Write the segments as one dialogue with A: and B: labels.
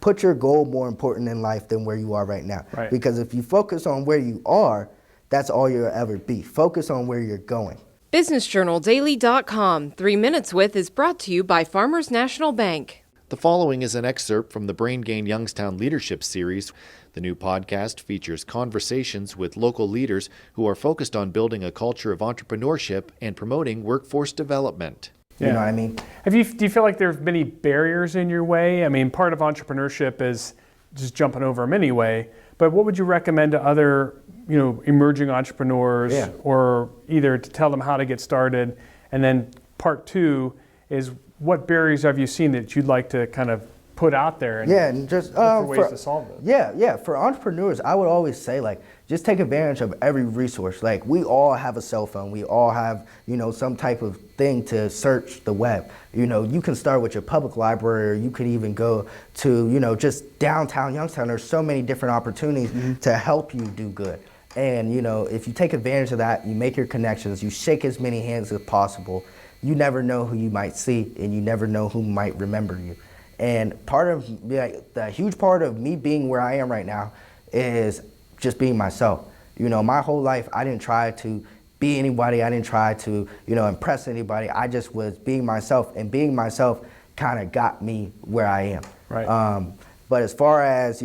A: put your goal more important in life than where you are right now.
B: Right.
A: Because if you focus on where you are, that's all you'll ever be. Focus on where you're going.
C: BusinessJournalDaily.com 3 Minutes With is brought to you by Farmers National Bank.
D: The following is an excerpt from the Brain Gain Youngstown Leadership Series. The new podcast features conversations with local leaders who are focused on building a culture of entrepreneurship and promoting workforce development.
A: You know what I mean?
B: Do you feel like there have been any barriers in your way? I mean, part of entrepreneurship is just jumping over them anyway, but what would you recommend to other, emerging entrepreneurs, or either to tell them how to get started? And then part two is, what barriers have you seen that you'd like to kind of put out there and
A: just
B: look for ways to solve them?
A: Yeah. For entrepreneurs, I would always say, just take advantage of every resource. We all have a cell phone. We all have, some type of thing to search the web. You can start with your public library, or you could even go to, just downtown Youngstown. There's so many different opportunities to help you do good. And, if you take advantage of that, you make your connections, you shake as many hands as possible, you never know who you might see, and you never know who might remember you. And the huge part of me being where I am right now is just being myself. My whole life, I didn't try to be anybody. I didn't try to, impress anybody. I just was being myself, and being myself kind of got me where I am.
B: Right.
A: But as far as,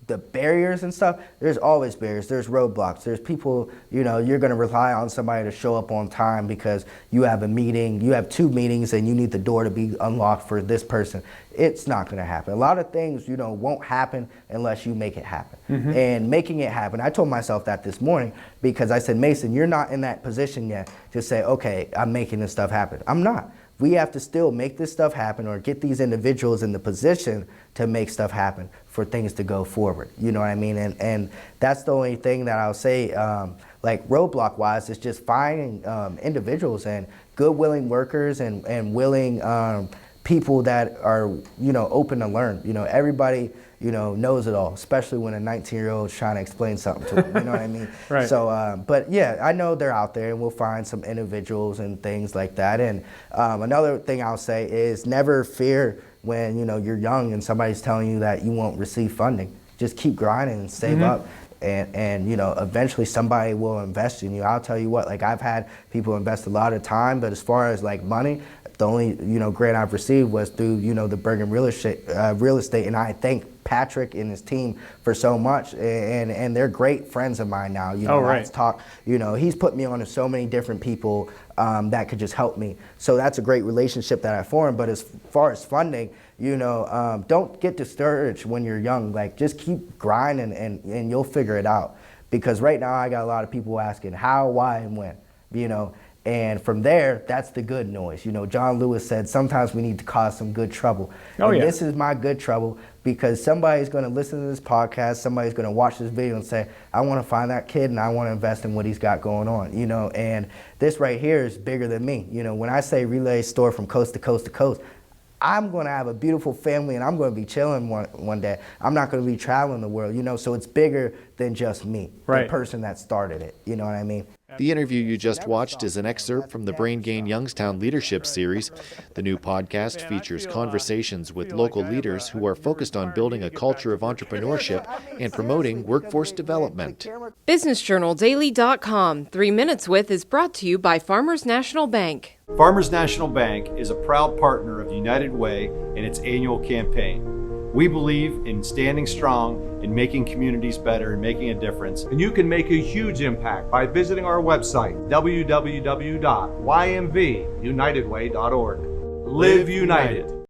A: the barriers and stuff, there's always barriers. There's roadblocks. There's people, you're going to rely on somebody to show up on time because you have a meeting, you have 2 meetings, and you need the door to be unlocked for this person. It's not going to happen. A lot of things, won't happen unless you make it happen. And making it happen, I told myself that this morning because I said, Maeson, you're not in that position yet to say, okay, I'm making this stuff happen. I'm not. We have to still make this stuff happen, or get these individuals in the position to make stuff happen for things to go forward. You know what I mean? And that's the only thing that I'll say, roadblock wise, is just finding individuals and good willing workers and willing people that are, open to learn. Everybody, knows it all, especially when a 19-year-old is trying to explain something to them, you know what I mean?
B: Right.
A: So, but yeah, I know they're out there, and we'll find some individuals and things like that. And another thing I'll say is never fear when, you're young and somebody's telling you that you won't receive funding. Just keep grinding and save up. And eventually somebody will invest in you. I'll tell you what, I've had people invest a lot of time, but as far as money, the only, grant I've received was through, the Bergen real estate, and I thank Patrick and his team for so much, and they're great friends of mine now. Let's talk, he's put me on to so many different people that could just help me. So that's a great relationship that I formed. But as far as funding, don't get discouraged when you're young. Just keep grinding and you'll figure it out. Because right now I got a lot of people asking how, why, and when, And from there, that's the good noise. John Lewis said, sometimes we need to cause some good trouble. This is my good trouble, because somebody's going to listen to this podcast, somebody's going to watch this video and say, I want to find that kid and I want to invest in what he's got going on, and this right here is bigger than me. When I say Relaced store from coast to coast to coast, I'm going to have a beautiful family, and I'm going to be chilling one day. I'm not going to be traveling the world, so it's bigger than just me, the person that started it, you know what I mean?
D: The interview you just watched is an excerpt from the Brain Gain Youngstown Leadership Series. The new podcast features conversations with local leaders who are focused on building a culture of entrepreneurship and promoting workforce development.
C: BusinessJournalDaily.com 3 Minutes With is brought to you by Farmers National Bank.
E: Farmers National Bank is a proud partner of United Way in its annual campaign. We believe in standing strong, in making communities better, and making a difference.
F: And you can make a huge impact by visiting our website, www.ymvunitedway.org. Live United.